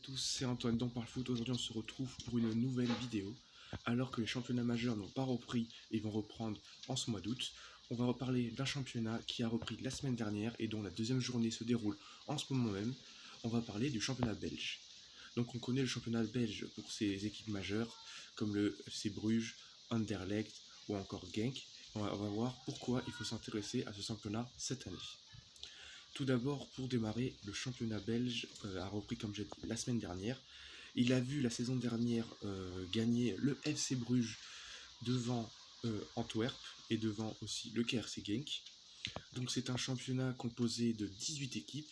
tous, c'est Antoine d'On Parle Foot. Aujourd'hui on se retrouve pour une nouvelle vidéo. Alors que les championnats majeurs n'ont pas repris et vont reprendre en ce mois d'août, on va reparler d'un championnat qui a repris la semaine dernière et dont la deuxième journée se déroule en ce moment même. On va parler du championnat belge. Donc on connaît le championnat belge pour ses équipes majeures comme le FC Bruges, Anderlecht ou encore Genk. On va voir pourquoi il faut s'intéresser à ce championnat cette année. Tout d'abord, pour démarrer, le championnat belge a repris, comme j'ai dit, la semaine dernière. Il a vu la saison dernière gagner le FC Bruges devant Antwerp et devant aussi le KRC Genk. Donc c'est un championnat composé de 18 équipes,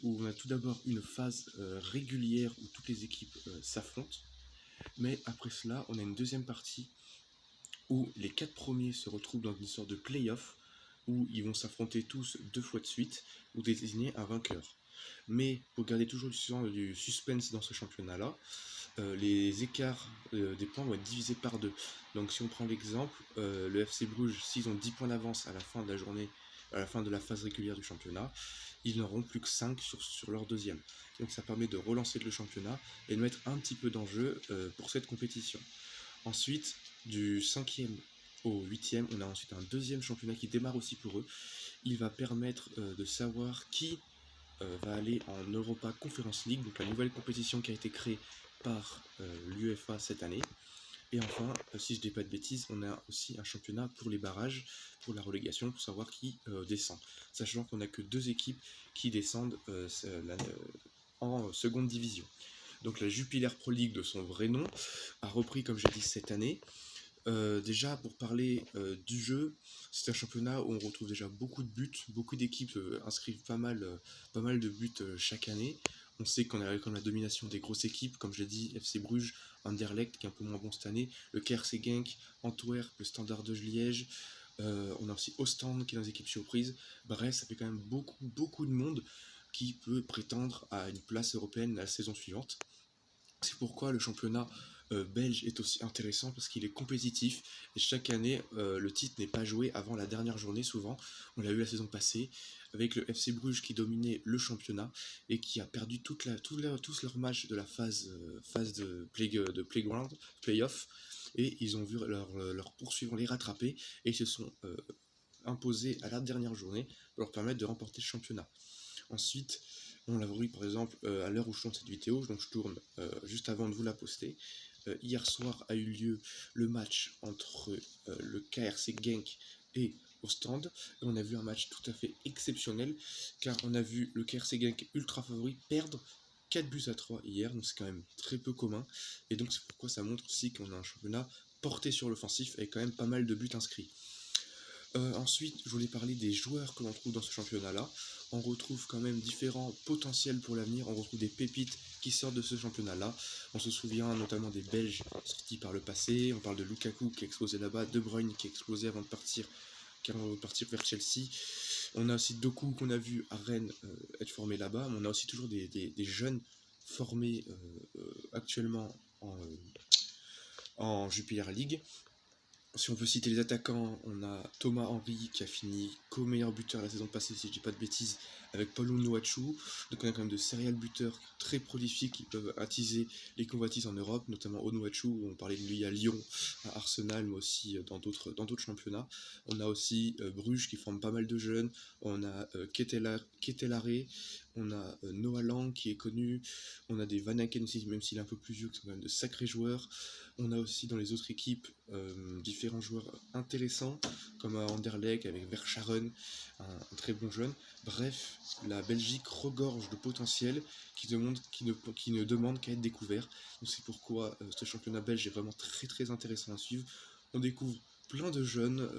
où on a tout d'abord une phase régulière où toutes les équipes s'affrontent. Mais après cela, on a une deuxième partie où les 4 premiers se retrouvent dans une sorte de play-off, où ils vont s'affronter tous 2 fois de suite, ou désigner un vainqueur. Mais pour garder toujours du suspense dans ce championnat-là, les écarts des points vont être divisés par 2. Donc si on prend l'exemple, le FC Bruges, s'ils ont 10 points d'avance à la fin de la journée, à la fin de la phase régulière du championnat, ils n'auront plus que 5 sur leur deuxième. Donc ça permet de relancer le championnat et de mettre un petit peu d'enjeu pour cette compétition. Ensuite, du 5e au 8e, on a ensuite un deuxième championnat qui démarre aussi pour eux. Il va permettre de savoir qui va aller en Europa Conference League, donc la nouvelle compétition qui a été créée par l'UEFA cette année. Et enfin, si je ne dis pas de bêtises, on a aussi un championnat pour les barrages, pour la relégation, pour savoir qui descend. Sachant qu'on n'a que 2 équipes qui descendent en seconde division. Donc la Jupiler Pro League, de son vrai nom, a repris, comme j'ai dit, cette année. Déjà, pour parler du jeu, c'est un championnat où on retrouve déjà beaucoup de buts, beaucoup d'équipes inscrivent pas mal de buts chaque année. On sait qu'on a comme la domination des grosses équipes, comme je l'ai dit, FC Bruges, Anderlecht qui est un peu moins bon cette année, le KRC Genk, Antwerp, le Standard de Liège, on a aussi Ostende qui est dans les équipes surprises. Bref, ça fait quand même beaucoup de monde qui peut prétendre à une place européenne la saison suivante. C'est pourquoi le championnat belge est aussi intéressant, parce qu'il est compétitif et chaque année le titre n'est pas joué avant la dernière journée souvent. On l'a eu la saison passée avec le FC Bruges qui dominait le championnat et qui a perdu tous leurs matchs de la phase de playground, playoff, et ils ont vu leurs poursuivants les rattraper et ils se sont imposés à la dernière journée pour leur permettre de remporter le championnat. Ensuite, on l'a vu par exemple à l'heure où je tourne cette vidéo, donc je tourne juste avant de vous la poster. Hier soir a eu lieu le match entre le KRC Genk et Ostende. Et on a vu un match tout à fait exceptionnel, car on a vu le KRC Genk ultra favori perdre 4-3 hier, donc c'est quand même très peu commun. Et donc c'est pourquoi ça montre aussi qu'on a un championnat porté sur l'offensif avec quand même pas mal de buts inscrits. Ensuite, je voulais parler des joueurs que l'on trouve dans ce championnat-là. On retrouve quand même différents potentiels pour l'avenir. On retrouve des pépites qui sortent de ce championnat-là. On se souvient notamment des Belges sortis par le passé. On parle de Lukaku qui a explosé là-bas, De Bruyne qui a explosé avant de partir vers Chelsea. On a aussi Doku qu'on a vu à Rennes être formé là-bas. Mais on a aussi toujours des jeunes formés actuellement en Jupiler League. Si on veut citer les attaquants, on a Thomas Henry qui a fini co-meilleur buteur la saison passée, si je dis pas de bêtises, avec Paul Onuachu. Donc on a quand même de serial buteurs très prolifiques qui peuvent attiser les convoitises en Europe, notamment Onuachu, on parlait de lui à Lyon, à Arsenal, mais aussi dans d'autres championnats. On a aussi Bruges qui forme pas mal de jeunes, on a Ketelare, on a Noah Lang qui est connu, on a des Van Aken aussi, même s'il est un peu plus vieux, qui sont quand même de sacrés joueurs. On a aussi dans les autres équipes différents joueurs intéressants, comme à Anderlecht avec Verscharen, un très bon jeune. Bref, la Belgique regorge de potentiel qui ne demande qu'à être découvert. Donc c'est pourquoi ce championnat belge est vraiment très intéressant à suivre. On découvre plein de jeunes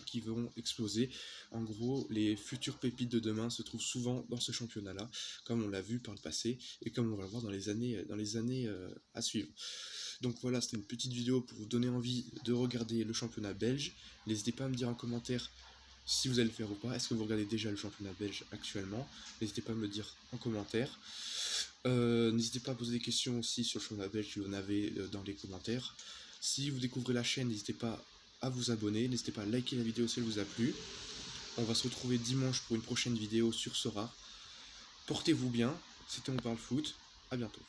qui vont exploser. En gros, les futures pépites de demain se trouvent souvent dans ce championnat-là, comme on l'a vu par le passé et comme on va le voir dans les années à suivre. Donc voilà, c'était une petite vidéo pour vous donner envie de regarder le championnat belge. N'hésitez pas à me dire en commentaire si vous allez le faire ou pas. Est-ce que vous regardez déjà le championnat belge actuellement? N'hésitez pas à me le dire en commentaire. N'hésitez pas à poser des questions aussi sur le championnat belge si vous en avez dans les commentaires. Si vous découvrez la chaîne, n'hésitez pas à vous abonner. N'hésitez pas à liker la vidéo si elle vous a plu. On va se retrouver dimanche pour une prochaine vidéo sur Sora. Portez-vous bien. C'était On Parle Foot. À bientôt.